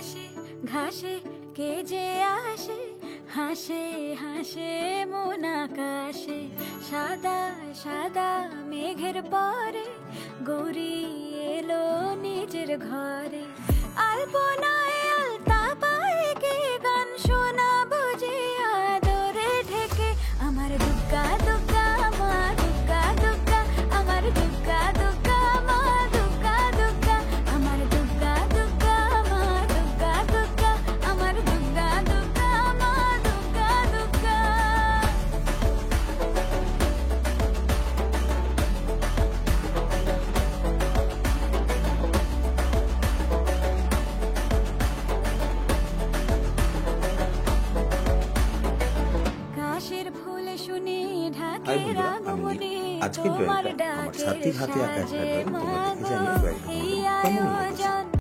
ঘাসে ঘাসে কে যে আসে, হাসে হাসে মন আকাশে। সাদা সাদা মেঘের পরে গৌরী এলো নিজের ঘরে। আলপনায় আলতা পায়ে কে গান শোনাবো যে আদরে ঢেকে। আমার দুগ্গা দুগ্গা মা দুগ্গা দুগ্গা, আমার দুগ্গা দুগ্গা মা দুগ্গা দুগ্গা, আমার দুগ্গা দুগ্গা মা দুগ্গা দুগ্গা, আমার দুগ্গা দুগ্গা মা দুগ্গা দুগ্গা। কাশের ফুলে শুনি ঢাকে রাগমনি, আজকের তোমার ড্রয়িংটা আমার ডাকের ছাত্রীর হাতে আঁকা একটা সাজে ড্রয়িং, তোমরা দেখে মাগো জানিও ড্রয়িংটা এই কেমন লেগেছে।